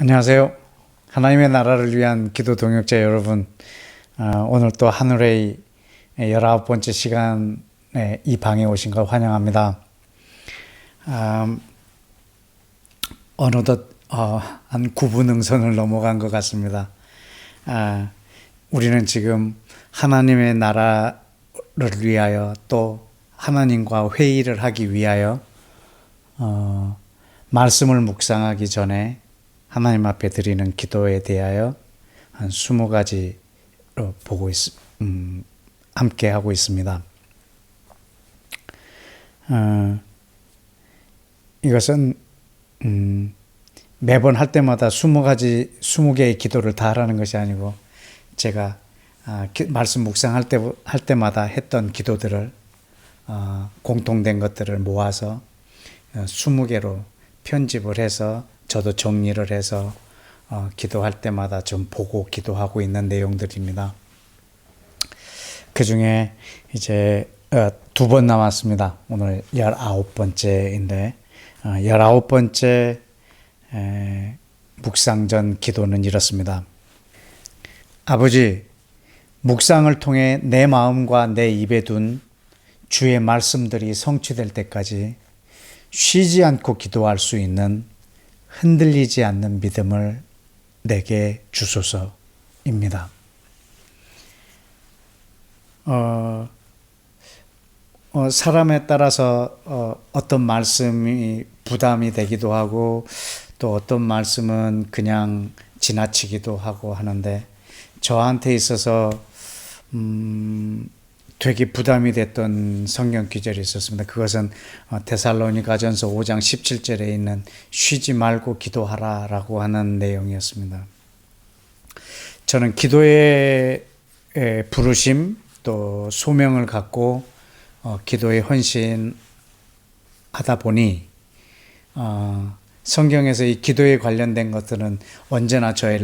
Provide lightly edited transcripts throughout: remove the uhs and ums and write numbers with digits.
안녕하세요. 하나님의 나라를 위한 기도 동역자 여러분, 오늘 또 하늘의 19번째 시간에 이 방에 오신 걸 환영합니다. 어느덧 한 9분 응선을 넘어간 것 같습니다. 우리는 지금 하나님의 나라를 위하여 또 하나님과 회의를 하기 위하여 말씀을 묵상하기 전에 하나님 앞에 드리는 기도에 대하여 한 20가지로 함께 하고 있습니다. 이것은 매번 할 때마다 20개의 기도를 다 하라는 것이 아니고 제가 말씀 묵상할 때마다 했던 기도들을 공통된 것들을 모아서 20개로 편집을 해서 저도 정리를 해서 기도할 때마다 좀 보고 기도하고 있는 내용들입니다. 그 중에 이제 2번 남았습니다. 오늘 19번째인데 19번째 묵상전 기도는 이렇습니다. 아버지, 묵상을 통해 내 마음과 내 입에 둔 주의 말씀들이 성취될 때까지 쉬지 않고 기도할 수 있는 흔들리지 않는 믿음을 내게 주소서입니다. 사람에 따라서 어떤 말씀이 부담이 되기도 하고 또 어떤 말씀은 그냥 지나치기도 하고 하는데 저한테 있어서 되게 부담이 됐던 성경 구절이 있었습니다. 그것은 데살로니가전서 5장 17절에 있는 쉬지 말고 기도하라 라고 하는 내용이었습니다. 저는 기도의 부르심 또 소명을 갖고 기도에 헌신하다 보니 성경에서 이 기도에 관련된 것들은 언제나 저의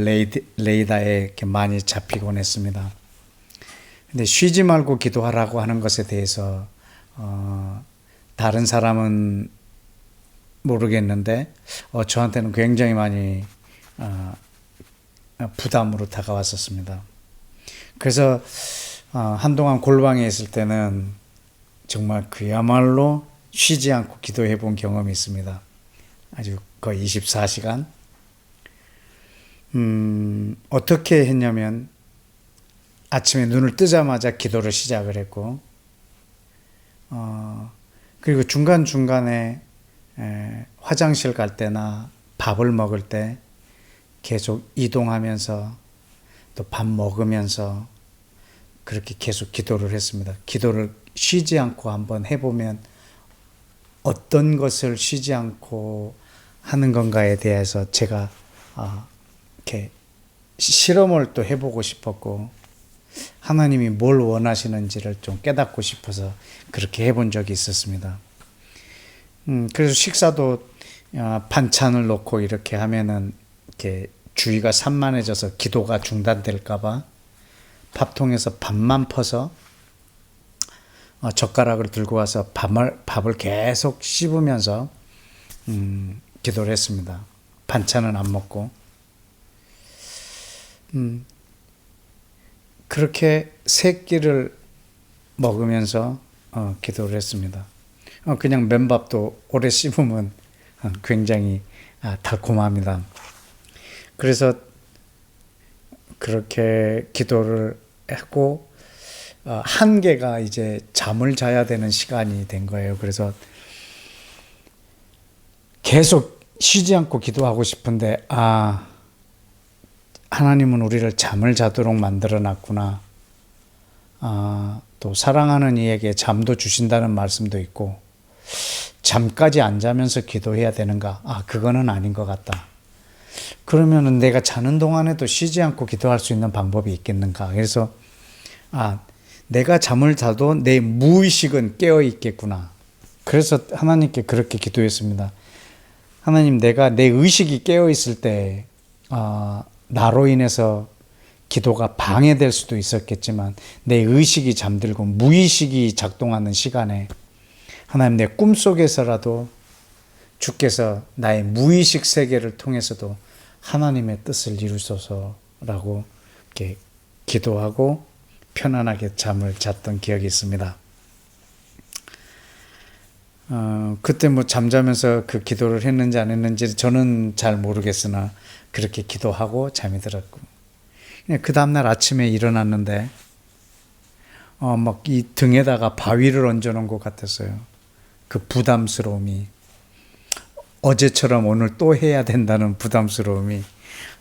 레이더에 이렇게 많이 잡히곤 했습니다. 근데 쉬지 말고 기도하라고 하는 것에 대해서 다른 사람은 모르겠는데 저한테는 굉장히 많이 부담으로 다가왔었습니다. 그래서 한동안 골방에 있을 때는 정말 그야말로 쉬지 않고 기도해 본 경험이 있습니다. 아주 거의 24시간. 어떻게 했냐면 아침에 눈을 뜨자마자 기도를 시작을 했고 그리고 중간중간에 화장실 갈 때나 밥을 먹을 때 계속 이동하면서 또 밥 먹으면서 그렇게 계속 기도를 했습니다. 기도를 쉬지 않고 한번 해보면 어떤 것을 쉬지 않고 하는 건가에 대해서 제가 이렇게 실험을 또 해보고 싶었고 하나님이 뭘 원하시는지를 좀 깨닫고 싶어서 그렇게 해본 적이 있었습니다. 그래서 식사도 반찬을 놓고 이렇게 하면은 이렇게 주위가 산만해져서 기도가 중단될까봐 밥통에서 밥만 퍼서 젓가락을 들고 와서 밥을 계속 씹으면서 기도를 했습니다. 반찬은 안 먹고. 그렇게 세 끼를 먹으면서 기도를 했습니다. 그냥 맨밥도 오래 씹으면 굉장히 달콤합니다. 그래서 그렇게 기도를 했고 한계가 이제 잠을 자야 되는 시간이 된 거예요. 그래서 계속 쉬지 않고 기도하고 싶은데 하나님은 우리를 잠을 자도록 만들어 놨구나. 또 사랑하는 이에게 잠도 주신다는 말씀도 있고 잠까지 안 자면서 기도해야 되는가? 그거는 아닌 것 같다. 그러면은 내가 자는 동안에도 쉬지 않고 기도할 수 있는 방법이 있겠는가? 그래서 내가 잠을 자도 내 무의식은 깨어 있겠구나. 그래서 하나님께 그렇게 기도했습니다. 하나님, 내가 내 의식이 깨어 있을 때 나로 인해서 기도가 방해될 수도 있었겠지만 내 의식이 잠들고 무의식이 작동하는 시간에 하나님, 내 꿈속에서라도 주께서 나의 무의식 세계를 통해서도 하나님의 뜻을 이루소서라고 이렇게 기도하고 편안하게 잠을 잤던 기억이 있습니다. 그때 뭐 잠자면서 그 기도를 했는지 안 했는지 저는 잘 모르겠으나 그렇게 기도하고 잠이 들었고, 그 다음날 아침에 일어났는데 막 이 등에다가 바위를 얹어놓은 것 같았어요. 그 부담스러움이, 어제처럼 오늘 또 해야 된다는 부담스러움이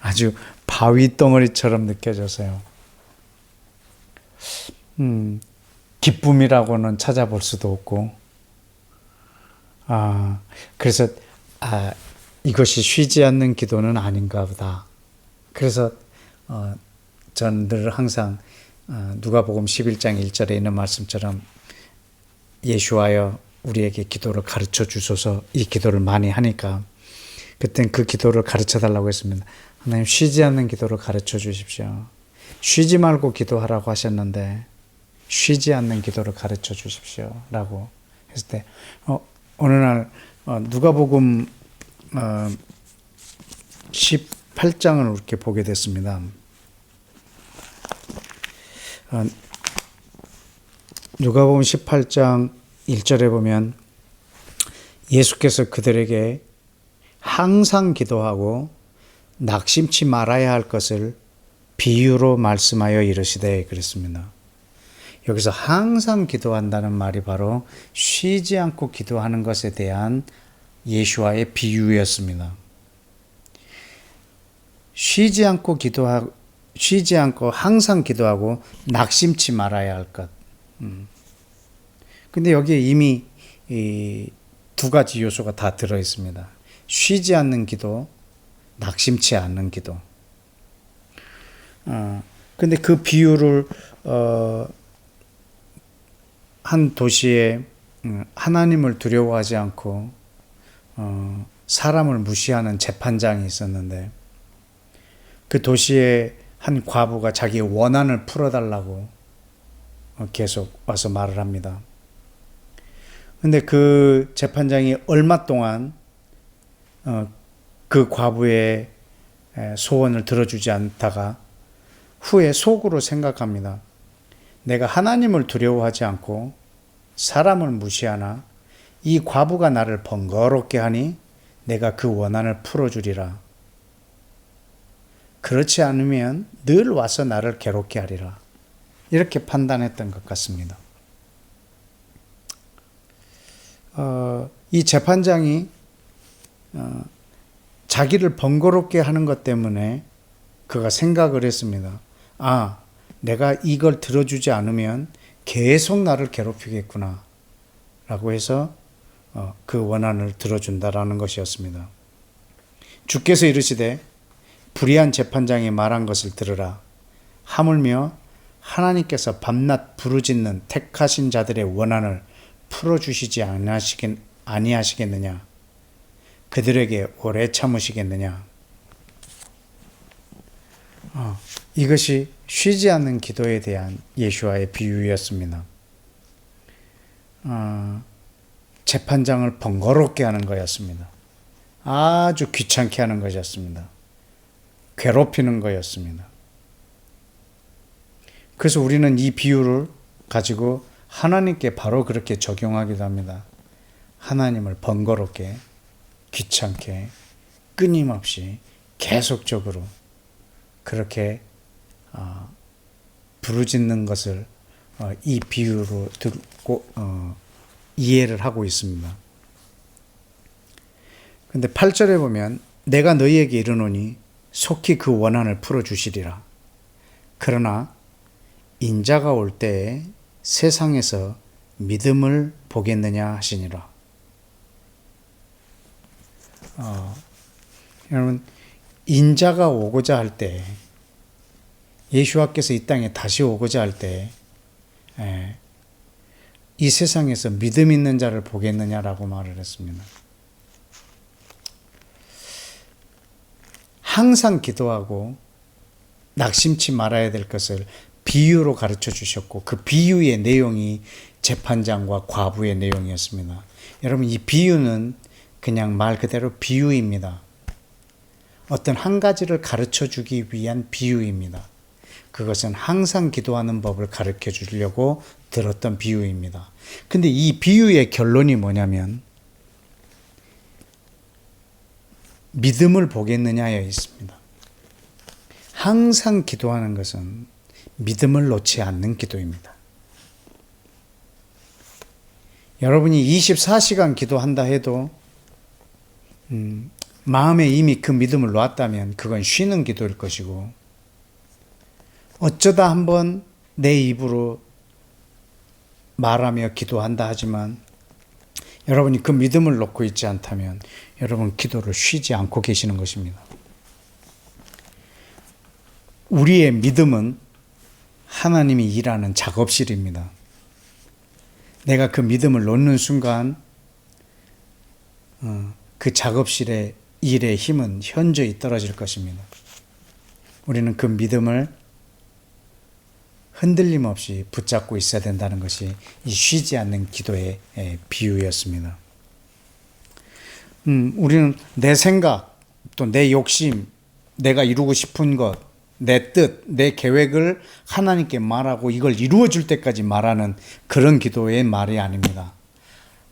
아주 바위 덩어리처럼 느껴져서요. 기쁨이라고는 찾아볼 수도 없고, 그래서 이것이 쉬지 않는 기도는 아닌가 보다. 그래서 전 늘 항상 누가복음 11장 1절에 있는 말씀처럼 예수하여 우리에게 기도를 가르쳐 주소서, 이 기도를 많이 하니까 그땐 그 기도를 가르쳐 달라고 했습니다. 하나님, 쉬지 않는 기도를 가르쳐 주십시오. 쉬지 말고 기도하라고 하셨는데 쉬지 않는 기도를 가르쳐 주십시오 라고 했을 때 어느 날 누가복음 18장을 이렇게 보게 됐습니다. 누가복음 18장 1절에 보면 예수께서 그들에게 항상 기도하고 낙심치 말아야 할 것을 비유로 말씀하여 이르시되 그랬습니다. 여기서 항상 기도한다는 말이 바로 쉬지 않고 기도하는 것에 대한 예수와의 비유였습니다. 쉬지 않고 항상 기도하고 낙심치 말아야 할 것. 근데 여기에 이미 이 두 가지 요소가 다 들어 있습니다. 쉬지 않는 기도, 낙심치 않는 기도. 근데 그 비유를 한 도시에 하나님을 두려워하지 않고 사람을 무시하는 재판장이 있었는데, 그 도시에 한 과부가 자기 원한을 풀어달라고 계속 와서 말을 합니다. 근데 그 재판장이 얼마 동안 그 과부의 소원을 들어주지 않다가 후에 속으로 생각합니다. 내가 하나님을 두려워하지 않고 사람을 무시하나 이 과부가 나를 번거롭게 하니 내가 그 원한을 풀어주리라. 그렇지 않으면 늘 와서 나를 괴롭게 하리라. 이렇게 판단했던 것 같습니다. 이 재판장이 자기를 번거롭게 하는 것 때문에 그가 생각을 했습니다. 내가 이걸 들어주지 않으면 계속 나를 괴롭히겠구나 라고 해서 그 원한을 들어준다라는 것이었습니다. 주께서 이르시되 불의한 재판장이 말한 것을 들으라. 하물며 하나님께서 밤낮 부르짖는 택하신 자들의 원한을 풀어주시지 아니하시겠느냐? 그들에게 오래 참으시겠느냐? 이것이 쉬지 않는 기도에 대한 예수와의 비유였습니다. 재판장을 번거롭게 하는 거였습니다. 아주 귀찮게 하는 것이었습니다. 괴롭히는 거였습니다. 그래서 우리는 이 비유를 가지고 하나님께 바로 그렇게 적용하기도 합니다. 하나님을 번거롭게, 귀찮게, 끊임없이, 계속적으로 그렇게 부르짖는 것을 이 비유로 듣고 이해를 하고 있습니다. 근데 8절에 보면 내가 너희에게 이르노니 속히 그 원한을 풀어주시리라. 그러나 인자가 올 때에 세상에서 믿음을 보겠느냐 하시니라. 여러분, 인자가 오고자 할 때, 예수와께서 이 땅에 다시 오고자 할 때, 이 세상에서 믿음 있는 자를 보겠느냐라고 말을 했습니다. 항상 기도하고 낙심치 말아야 될 것을 비유로 가르쳐 주셨고, 그 비유의 내용이 재판장과 과부의 내용이었습니다. 여러분, 이 비유는 그냥 말 그대로 비유입니다. 어떤 한 가지를 가르쳐 주기 위한 비유입니다. 그것은 항상 기도하는 법을 가르쳐 주려고 들었던 비유입니다. 근데 이 비유의 결론이 뭐냐면 믿음을 보겠느냐에 있습니다. 항상 기도하는 것은 믿음을 놓지 않는 기도입니다. 여러분이 24시간 기도한다 해도 마음에 이미 그 믿음을 놓았다면 그건 쉬는 기도일 것이고, 어쩌다 한번 내 입으로 말하며 기도한다 하지만 여러분이 그 믿음을 놓고 있지 않다면 여러분 기도를 쉬지 않고 계시는 것입니다. 우리의 믿음은 하나님이 일하는 작업실입니다. 내가 그 믿음을 놓는 순간 그 작업실의 일의 힘은 현저히 떨어질 것입니다. 우리는 그 믿음을 흔들림 없이 붙잡고 있어야 된다는 것이 이 쉬지 않는 기도의 비유였습니다. 우리는 내 생각, 또 내 욕심, 내가 이루고 싶은 것, 내 뜻, 내 계획을 하나님께 말하고 이걸 이루어 줄 때까지 말하는 그런 기도의 말이 아닙니다.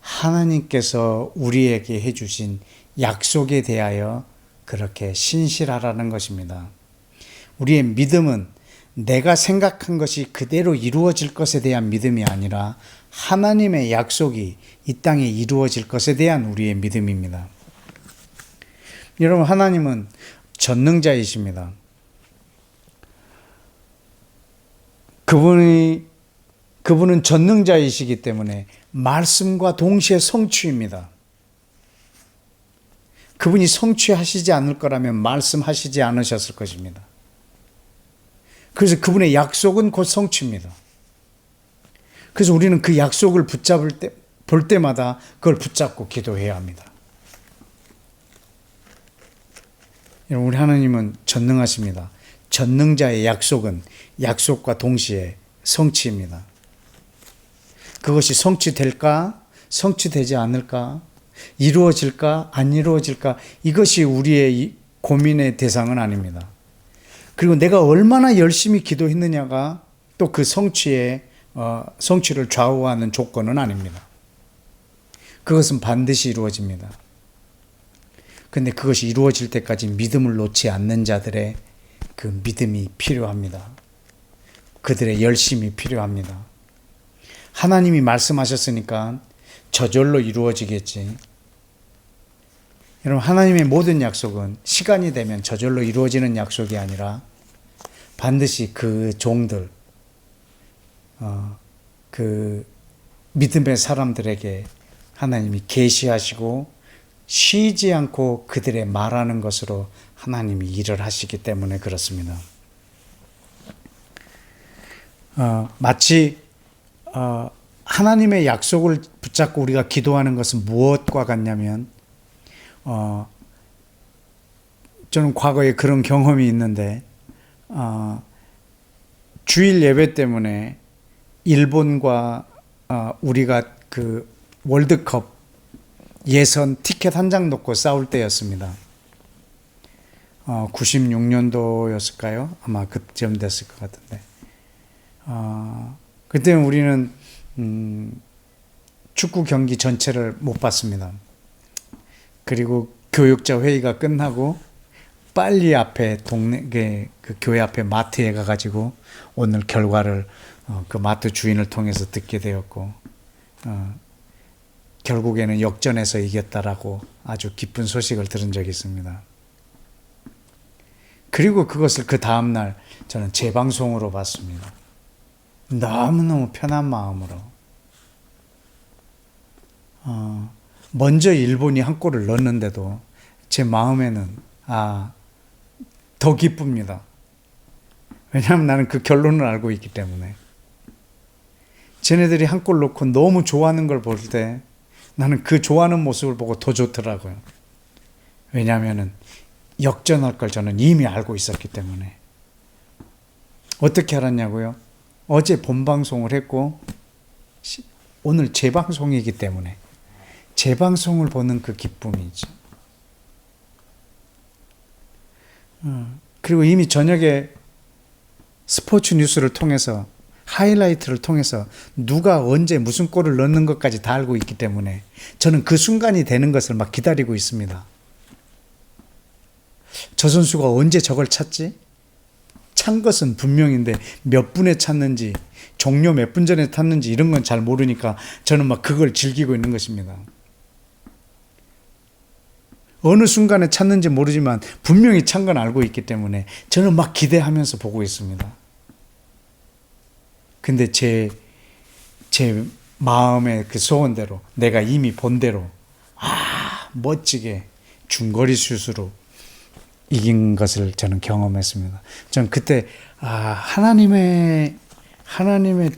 하나님께서 우리에게 해주신 약속에 대하여 그렇게 신실하라는 것입니다. 우리의 믿음은 내가 생각한 것이 그대로 이루어질 것에 대한 믿음이 아니라 하나님의 약속이 이 땅에 이루어질 것에 대한 우리의 믿음입니다. 여러분, 하나님은 전능자이십니다. 그분은 전능자이시기 때문에 말씀과 동시에 성취입니다. 그분이 성취하시지 않을 거라면 말씀하시지 않으셨을 것입니다. 그래서 그분의 약속은 곧 성취입니다. 그래서 우리는 그 약속을 볼 때마다 그걸 붙잡고 기도해야 합니다. 여러분, 우리 하나님은 전능하십니다. 전능자의 약속은 약속과 동시에 성취입니다. 그것이 성취될까? 성취되지 않을까? 이루어질까? 안 이루어질까? 이것이 우리의 고민의 대상은 아닙니다. 그리고 내가 얼마나 열심히 기도했느냐가 또 그 성취를 좌우하는 조건은 아닙니다. 그것은 반드시 이루어집니다. 근데 그것이 이루어질 때까지 믿음을 놓지 않는 자들의 그 믿음이 필요합니다. 그들의 열심이 필요합니다. 하나님이 말씀하셨으니까 저절로 이루어지겠지. 여러분, 하나님의 모든 약속은 시간이 되면 저절로 이루어지는 약속이 아니라 반드시 그 종들, 그 믿음의 사람들에게 하나님이 계시하시고 쉬지 않고 그들의 말하는 것으로 하나님이 일을 하시기 때문에 그렇습니다. 마치 하나님의 약속을 붙잡고 우리가 기도하는 것은 무엇과 같냐면, 저는 과거에 그런 경험이 있는데, 주일 예배 때문에 일본과 우리가 그 월드컵 예선 티켓 한 장 놓고 싸울 때였습니다. 96년도였을까요? 아마 그쯤 됐을 것 같은데. 그때는 우리는 축구 경기 전체를 못 봤습니다. 그리고 교육자 회의가 끝나고 빨리 앞에 그 교회 앞에 마트에 가가지고 오늘 결과를 그 마트 주인을 통해서 듣게 되었고, 결국에는 역전해서 이겼다라고 아주 기쁜 소식을 들은 적이 있습니다. 그리고 그것을 그 다음날 저는 재방송으로 봤습니다. 너무너무 편한 마음으로. 먼저 일본이 한 골을 넣었는데도 제 마음에는 더 기쁩니다. 왜냐하면 나는 그 결론을 알고 있기 때문에. 쟤네들이 한 골 넣고 너무 좋아하는 걸 볼 때 나는 그 좋아하는 모습을 보고 더 좋더라고요. 왜냐하면 역전할 걸 저는 이미 알고 있었기 때문에. 어떻게 알았냐고요? 어제 본방송을 했고 오늘 재방송이기 때문에 재방송을 보는 그 기쁨이죠. 그리고 이미 저녁에 스포츠 뉴스를 통해서 하이라이트를 통해서 누가 언제 무슨 골을 넣는 것까지 다 알고 있기 때문에 저는 그 순간이 되는 것을 막 기다리고 있습니다. 저 선수가 언제 저걸 찼지? 찬 것은 분명인데 몇 분에 찼는지, 종료 몇 분 전에 탔는지 이런 건 잘 모르니까 저는 막 그걸 즐기고 있는 것입니다. 어느 순간에 찼는지 모르지만 분명히 찬 건 알고 있기 때문에 저는 막 기대하면서 보고 있습니다. 근데 제 마음의 그 소원대로, 내가 이미 본 대로, 멋지게 중거리 슛으로 이긴 것을 저는 경험했습니다. 저는 그때, 하나님의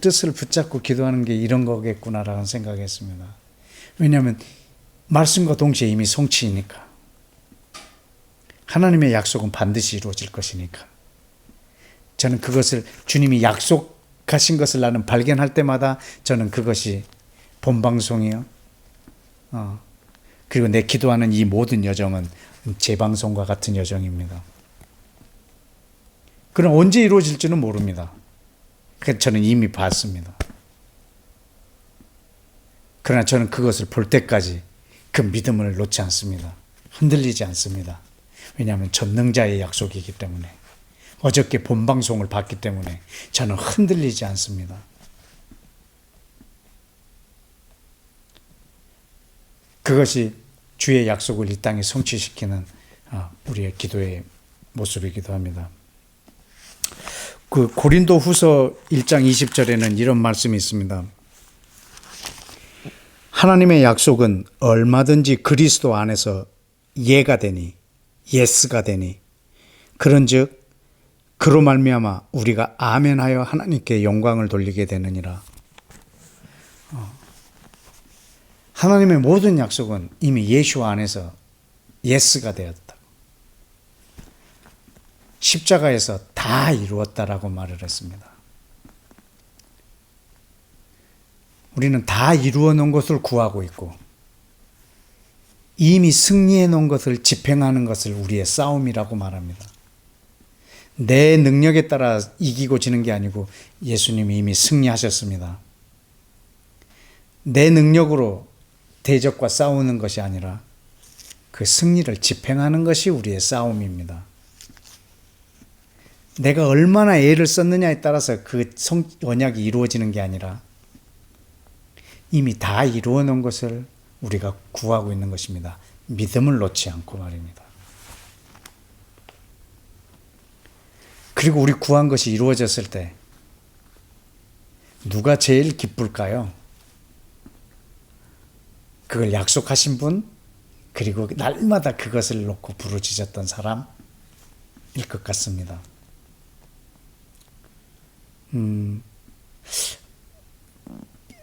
뜻을 붙잡고 기도하는 게 이런 거겠구나라는 생각했습니다. 왜냐하면 말씀과 동시에 이미 성취이니까. 하나님의 약속은 반드시 이루어질 것이니까. 저는 그것을 주님이 약속하신 것을 나는 발견할 때마다 저는 그것이 본방송이요. 그리고 내 기도하는 이 모든 여정은 재방송과 같은 여정입니다. 그럼 언제 이루어질지는 모릅니다. 그래서 저는 이미 봤습니다. 그러나 저는 그것을 볼 때까지 그 믿음을 놓지 않습니다. 흔들리지 않습니다. 왜냐하면 전능자의 약속이기 때문에, 어저께 본방송을 봤기 때문에 저는 흔들리지 않습니다. 그것이 주의 약속을 이 땅에 성취시키는 우리의 기도의 모습이기도 합니다. 그 고린도 후서 1장 20절에는 이런 말씀이 있습니다. 하나님의 약속은 얼마든지 그리스도 안에서 예가 되니, 예스가 되니, 그런즉 그로 말미암아 우리가 아멘하여 하나님께 영광을 돌리게 되느니라. 하나님의 모든 약속은 이미 예수 안에서 예스가 되었다. 십자가에서 다 이루었다라고 말을 했습니다. 우리는 다 이루어 놓은 것을 구하고 있고, 이미 승리해 놓은 것을 집행하는 것을 우리의 싸움이라고 말합니다. 내 능력에 따라 이기고 지는 게 아니고 예수님이 이미 승리하셨습니다. 내 능력으로 대적과 싸우는 것이 아니라 그 승리를 집행하는 것이 우리의 싸움입니다. 내가 얼마나 애를 썼느냐에 따라서 그 언약이 이루어지는 게 아니라 이미 다 이루어 놓은 것을 우리가 구하고 있는 것입니다. 믿음을 놓지 않고 말입니다. 그리고 우리 구한 것이 이루어졌을 때 누가 제일 기쁠까요? 그걸 약속하신 분, 그리고 날마다 그것을 놓고 부르짖었던 사람일 것 같습니다.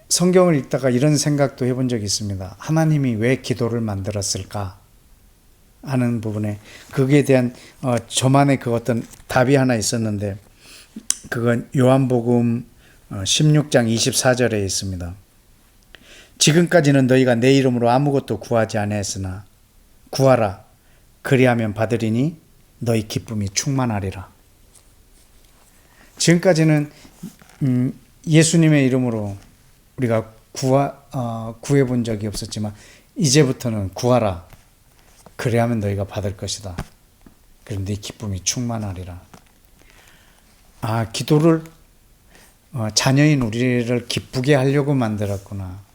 성경을 읽다가 이런 생각도 해본 적이 있습니다. 하나님이 왜 기도를 만들었을까 하는 부분에 거기에 대한 저만의 그 어떤 답이 하나 있었는데, 그건 요한복음 16장 24절에 있습니다. 지금까지는 너희가 내 이름으로 아무것도 구하지 아니하였으나 구하라, 그리하면 받으리니 너희 기쁨이 충만하리라. 지금까지는 예수님의 이름으로 우리가 구해본 적이 없었지만 이제부터는 구하라, 그래야만 너희가 받을 것이다. 그럼 네 기쁨이 충만하리라. 기도를 자녀인 우리를 기쁘게 하려고 만들었구나.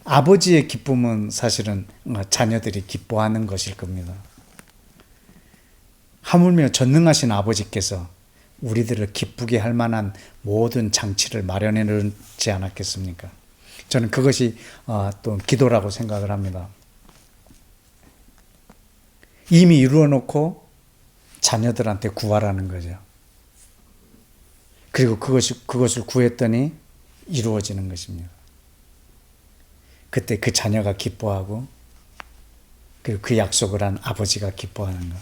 아버지의 기쁨은 사실은 자녀들이 기뻐하는 것일 겁니다. 하물며 전능하신 아버지께서 우리들을 기쁘게 할 만한 모든 장치를 마련해 놓지 않았겠습니까? 저는 그것이 또 기도라고 생각을 합니다. 이미 이루어 놓고 자녀들한테 구하라는 거죠. 그리고 그것을 구했더니 이루어지는 것입니다. 그때 그 자녀가 기뻐하고, 그리고 그 약속을 한 아버지가 기뻐하는 것.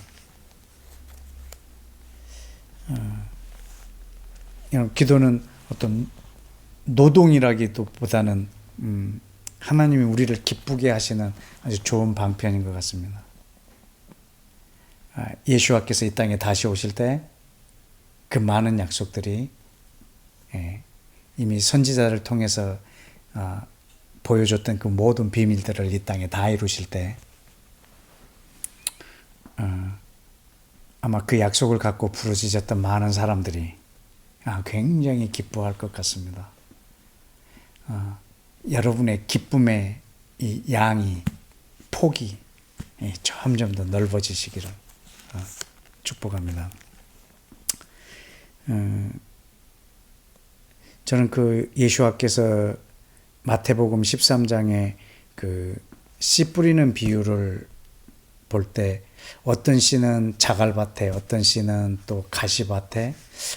기도는 어떤 노동이라기보다는 하나님이 우리를 기쁘게 하시는 아주 좋은 방편인 것 같습니다. 예수와께서 이 땅에 다시 오실 때 그 많은 약속들이 이미 선지자를 통해서 보여줬던 그 모든 비밀들을 이 땅에 다 이루실 때 아마 그 약속을 갖고 부르짖었던 많은 사람들이 굉장히 기뻐할 것 같습니다. 여러분의 기쁨의 이 양이 폭이 점점 더 넓어지시기를 축복합니다. 저는 그 예수와께서 마태복음 13장에 그 씨 뿌리는 비유를 볼 때 어떤 씨는 자갈밭에, 어떤 씨는 또 가시밭에,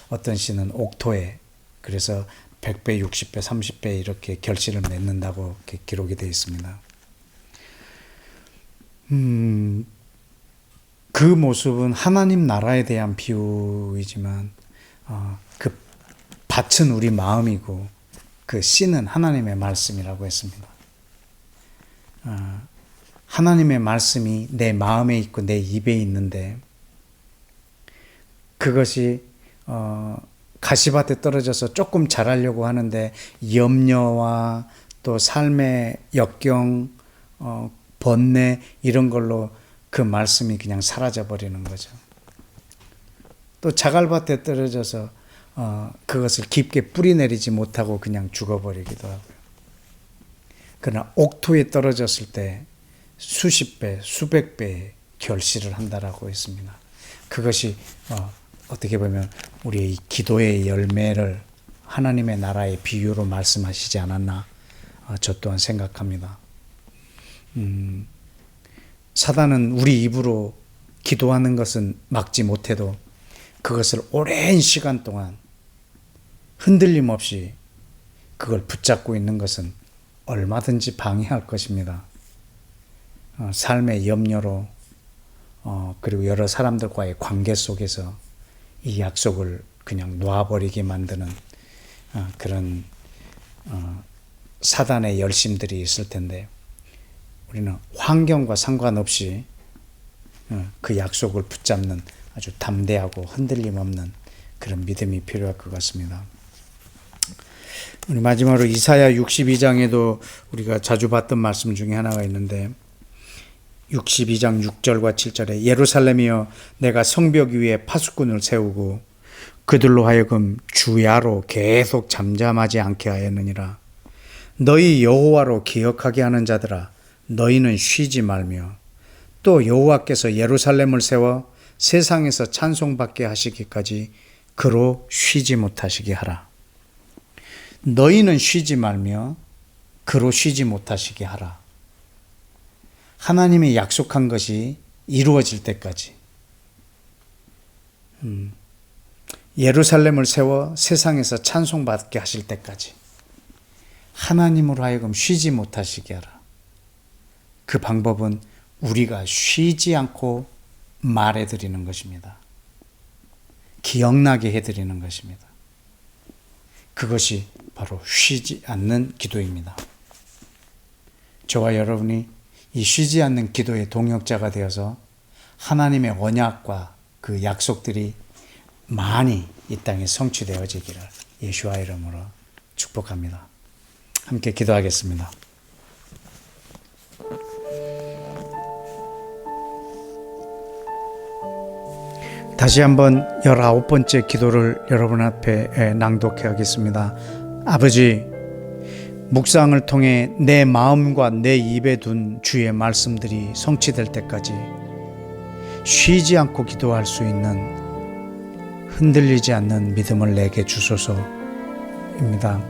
어떤 씨는 옥토에, 그래서 100배, 60배, 30배 이렇게 결실을 맺는다고 이렇게 기록이 되어 있습니다. 그 모습은 하나님 나라에 대한 비유이지만 그 밭은 우리 마음이고 그 씨는 하나님의 말씀이라고 했습니다. 하나님의 말씀이 내 마음에 있고 내 입에 있는데 그것이 가시밭에 떨어져서 조금 자라려고 하는데 염려와 또 삶의 역경, 번뇌 이런 걸로 그 말씀이 그냥 사라져 버리는 거죠. 또 자갈밭에 떨어져서 그것을 깊게 뿌리내리지 못하고 그냥 죽어버리기도 하고요. 그러나 옥토에 떨어졌을 때 수십 배, 수백 배의 결실을 한다라고 했습니다. 그것이 어떻게 보면 우리의 이 기도의 열매를 하나님의 나라의 비유로 말씀하시지 않았나 저 또한 생각합니다. 사단은 우리 입으로 기도하는 것은 막지 못해도 그것을 오랜 시간 동안 흔들림 없이 그걸 붙잡고 있는 것은 얼마든지 방해할 것입니다. 삶의 염려로 그리고 여러 사람들과의 관계 속에서 이 약속을 그냥 놓아버리게 만드는 그런 사단의 열심들이 있을 텐데 우리는 환경과 상관없이 그 약속을 붙잡는 아주 담대하고 흔들림 없는 그런 믿음이 필요할 것 같습니다. 우리 마지막으로 이사야 62장에도 우리가 자주 봤던 말씀 중에 하나가 있는데 62장 6절과 7절에 예루살렘이여 내가 성벽 위에 파수꾼을 세우고 그들로 하여금 주야로 계속 잠잠하지 않게 하였느니라. 너희 여호와로 기억하게 하는 자들아 너희는 쉬지 말며 또 여호와께서 예루살렘을 세워 세상에서 찬송받게 하시기까지 그로 쉬지 못하시게 하라. 너희는 쉬지 말며 그로 쉬지 못하시게 하라. 하나님이 약속한 것이 이루어질 때까지 예루살렘을 세워 세상에서 찬송받게 하실 때까지 하나님으로 하여금 쉬지 못하시게 하라. 그 방법은 우리가 쉬지 않고 말해드리는 것입니다. 기억나게 해드리는 것입니다. 그것이 바로 쉬지 않는 기도입니다. 저와 여러분이 이 쉬지 않는 기도의 동역자가 되어서 하나님의 언약과 그 약속들이 많이 이 땅에 성취되어지기를 예수와 이름으로 축복합니다. 함께 기도하겠습니다. 다시 한번 19번째 기도를 여러분 앞에 낭독해 하겠습니다. 아버지, 묵상을 통해 내 마음과 내 입에 둔 주의 말씀들이 성취될 때까지 쉬지 않고 기도할 수 있는 흔들리지 않는 믿음을 내게 주소서입니다.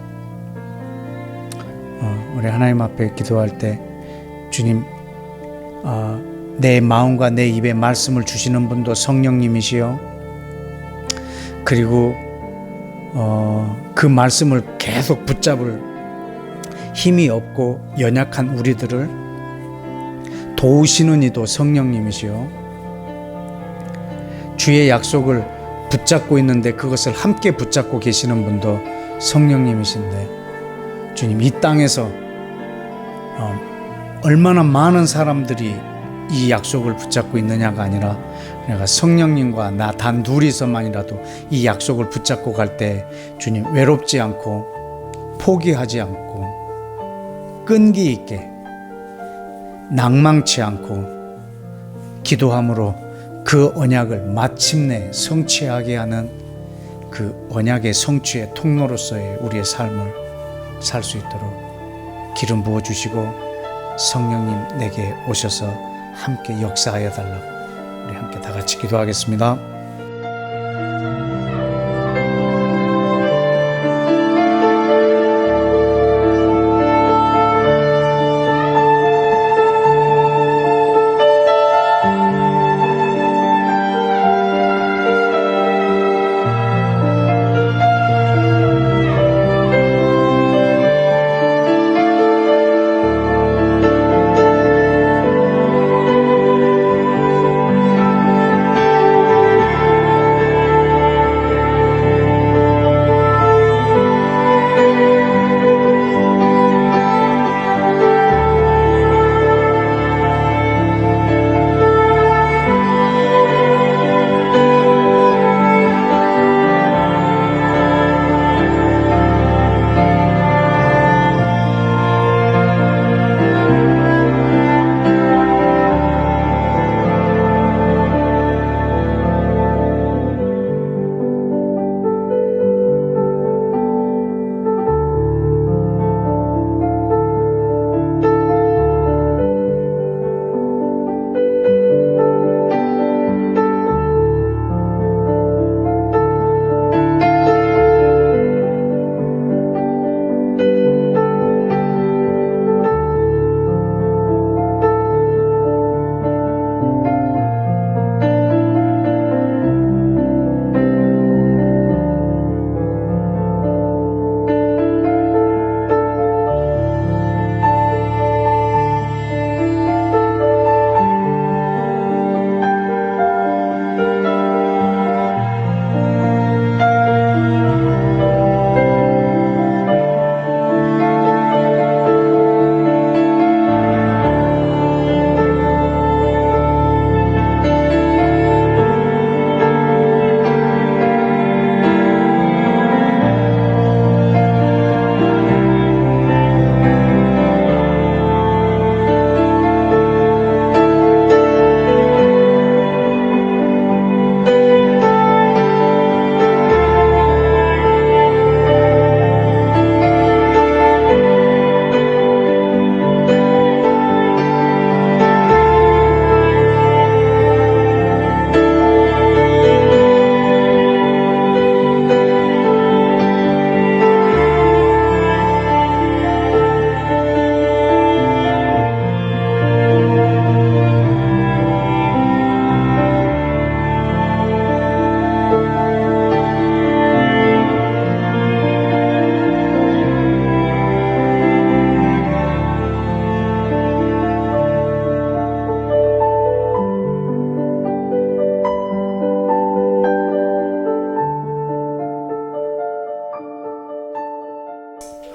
우리 하나님 앞에 기도할 때 주님, 내 마음과 내 입에 말씀을 주시는 분도 성령님이시요, 그리고 그 말씀을 계속 붙잡을 힘이 없고 연약한 우리들을 도우시는 이도 성령님이시요, 주의 약속을 붙잡고 있는데 그것을 함께 붙잡고 계시는 분도 성령님이신데 주님, 이 땅에서 얼마나 많은 사람들이 이 약속을 붙잡고 있느냐가 아니라 내가 성령님과 나 단 둘이서만이라도 이 약속을 붙잡고 갈 때 주님 외롭지 않고 포기하지 않고 끈기 있게 낭망치 않고 기도함으로 그 언약을 마침내 성취하게 하는 그 언약의 성취의 통로로서의 우리의 삶을 살 수 있도록 기름 부어주시고 성령님 내게 오셔서 함께 역사하여 달라고 우리 함께 다 같이 기도하겠습니다.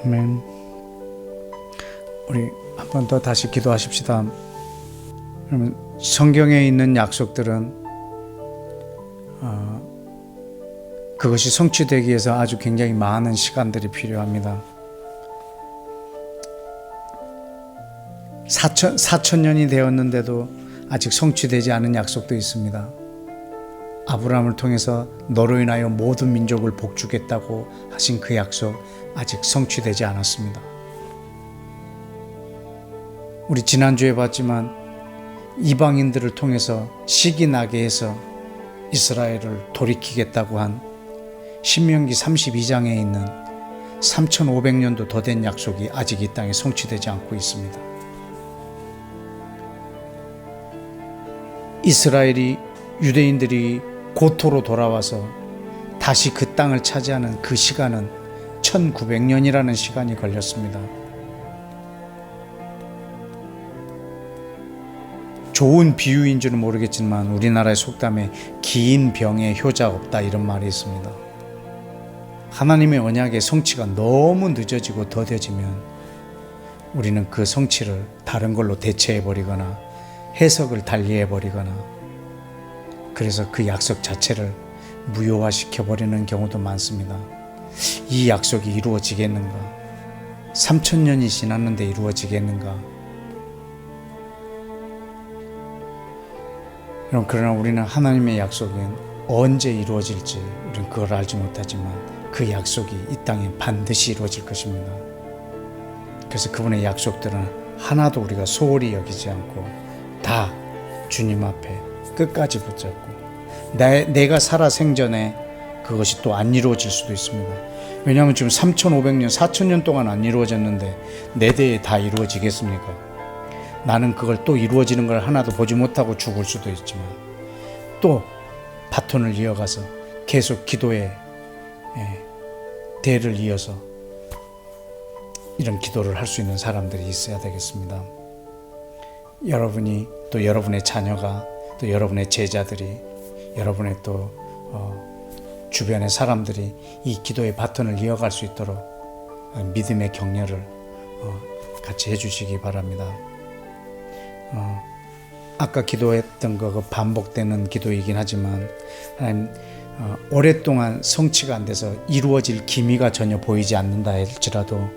아멘. 우리 한 번 더 다시 기도하십시다. 그러면 성경에 있는 약속들은 그것이 성취되기 위해서 아주 굉장히 많은 시간들이 필요합니다. 4,000년이 되었는데도 아직 성취되지 않은 약속도 있습니다. 아브라함을 통해서 너로 인하여 모든 민족을 복주겠다고 하신 그 약속 아직 성취되지 않았습니다. 우리 지난주에 봤지만 이방인들을 통해서 시기 나게 해서 이스라엘을 돌이키겠다고 한 신명기 32장에 있는 3,500년도 더 된 약속이 아직 이 땅에 성취되지 않고 있습니다. 이스라엘이 유대인들이 고토로 돌아와서 다시 그 땅을 차지하는 그 시간은 1900년이라는 시간이 걸렸습니다. 좋은 비유인 줄은 모르겠지만 우리나라의 속담에 긴 병에 효자 없다 이런 말이 있습니다. 하나님의 언약의 성취가 너무 늦어지고 더뎌지면 우리는 그 성취를 다른 걸로 대체해버리거나 해석을 달리해 버리거나 그래서 그 약속 자체를 무효화시켜 버리는 경우도 많습니다. 이 약속이 이루어지겠는가? 3000년이 지났는데 이루어지겠는가? 그러나 우리는 하나님의 약속은 언제 이루어질지 우리는 그걸 알지 못하지만 그 약속이 이 땅에 반드시 이루어질 것입니다. 그래서 그분의 약속들은 하나도 우리가 소홀히 여기지 않고 다 주님 앞에 끝까지 붙잡고 내가 살아 생전에 그것이 또 안 이루어질 수도 있습니다. 왜냐하면 지금 3500년, 4000년 동안 안 이루어졌는데 내 대에 다 이루어지겠습니까? 나는 그걸 또 이루어지는 걸 하나도 보지 못하고 죽을 수도 있지만 또 바톤을 이어가서 계속 기도의 대를 이어서 이런 기도를 할 수 있는 사람들이 있어야 되겠습니다. 여러분이 또 여러분의 자녀가 또 여러분의 제자들이 여러분의 또 주변의 사람들이 이 기도의 바톤을 이어갈 수 있도록 믿음의 격려를 같이 해주시기 바랍니다. 아까 기도했던 거 반복되는 기도이긴 하지만 하나님 오랫동안 성취가 안 돼서 이루어질 기미가 전혀 보이지 않는다 할지라도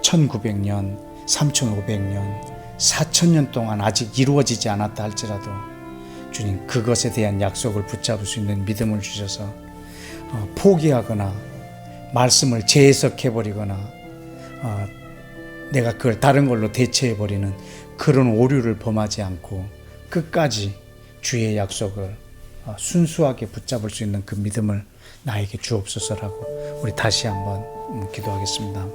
1900년, 3500년, 4000년 동안 아직 이루어지지 않았다 할지라도 주님 그것에 대한 약속을 붙잡을 수 있는 믿음을 주셔서 포기하거나 말씀을 재해석해버리거나 내가 그걸 다른 걸로 대체해버리는 그런 오류를 범하지 않고 끝까지 주의 약속을 순수하게 붙잡을 수 있는 그 믿음을 나에게 주옵소서라고 우리 다시 한번 기도하겠습니다.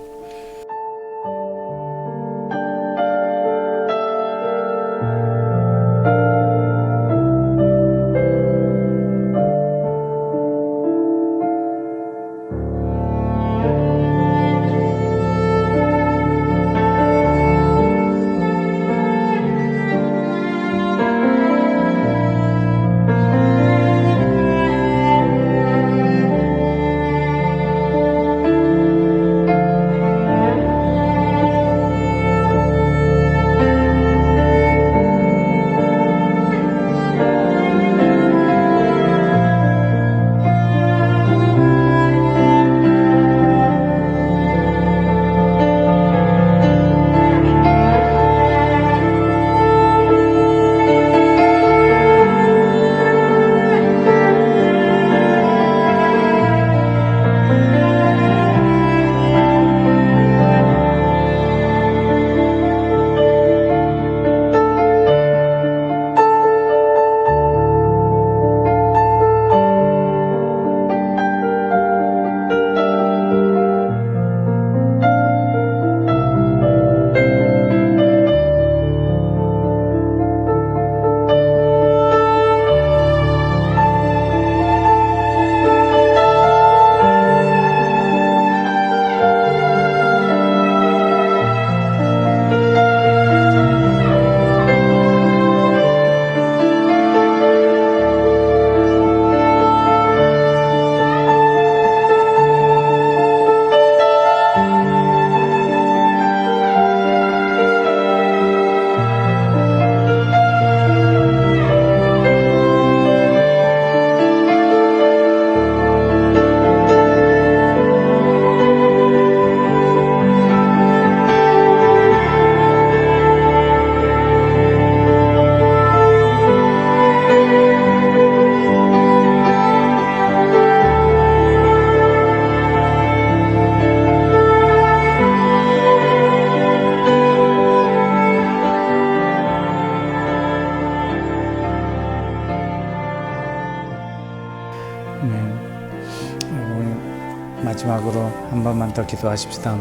마지막으로 한 번만 더 기도하십시다.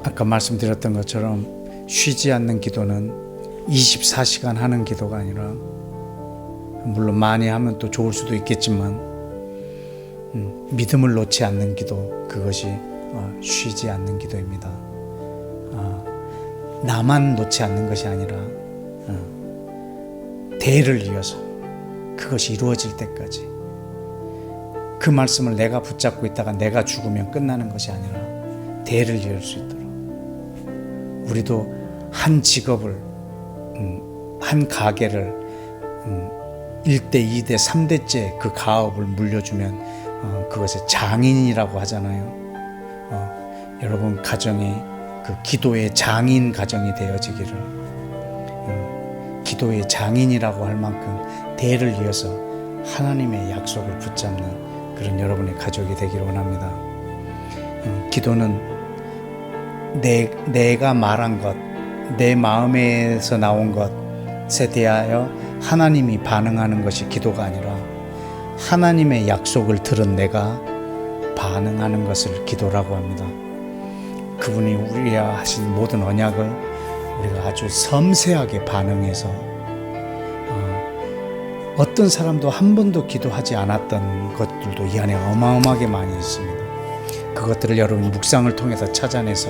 아까 말씀드렸던 것처럼 쉬지 않는 기도는 24시간 하는 기도가 아니라, 물론 많이 하면 또 좋을 수도 있겠지만 믿음을 놓지 않는 기도, 그것이 쉬지 않는 기도입니다. 나만 놓지 않는 것이 아니라 대를 이어서 그것이 이루어질 때까지 그 말씀을 내가 붙잡고 있다가 내가 죽으면 끝나는 것이 아니라 대를 이을 수 있도록, 우리도 한 직업을 한 가게를 1대, 2대, 3대째 그 가업을 물려주면 그것을 장인이라고 하잖아요. 여러분 가정이 그 기도의 장인 가정이 되어지기를, 기도의 장인이라고 할 만큼 대를 이어서 하나님의 약속을 붙잡는 그런 여러분의 가족이 되기를 원합니다. 기도는 내가 말한 것, 내 마음에서 나온 것에 대하여 하나님이 반응하는 것이 기도가 아니라 하나님의 약속을 들은 내가 반응하는 것을 기도라고 합니다. 그분이 우리와 하신 모든 언약을 우리가 아주 섬세하게 반응해서 어떤 사람도 한 번도 기도하지 않았던 것들도 이 안에 어마어마하게 많이 있습니다. 그것들을 여러분 묵상을 통해서 찾아내서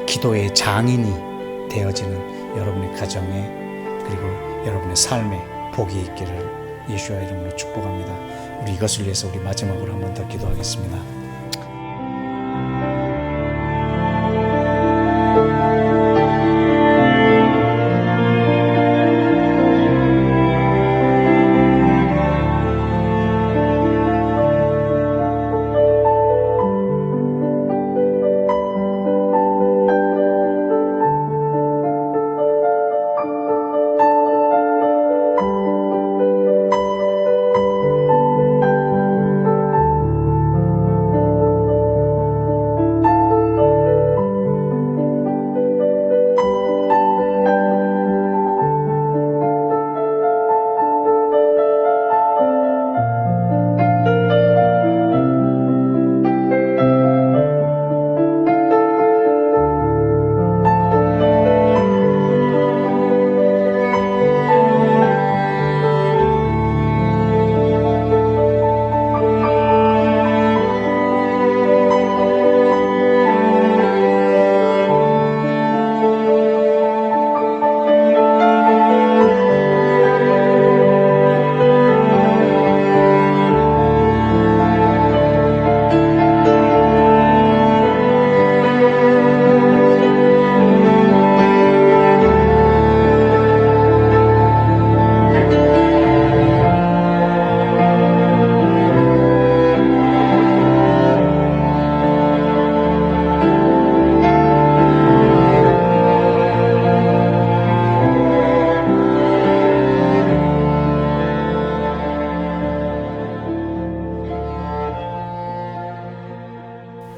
기도의 장인이 되어지는 여러분의 가정에, 그리고 여러분의 삶에 복이 있기를 예수와 이름으로 축복합니다. 우리 이것을 위해서 우리 마지막으로 한 번 더 기도하겠습니다.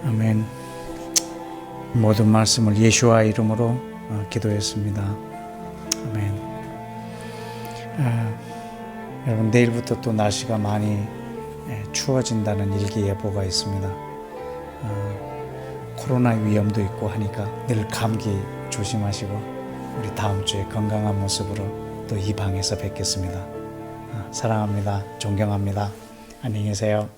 아멘. 모든 말씀을 예수와 이름으로 기도했습니다. 아멘. 여러분 내일부터 또 날씨가 많이 추워진다는 일기예보가 있습니다. 코로나 위험도 있고 하니까 늘 감기 조심하시고 우리 다음 주에 건강한 모습으로 또 이 방에서 뵙겠습니다. 사랑합니다. 존경합니다. 안녕히 계세요.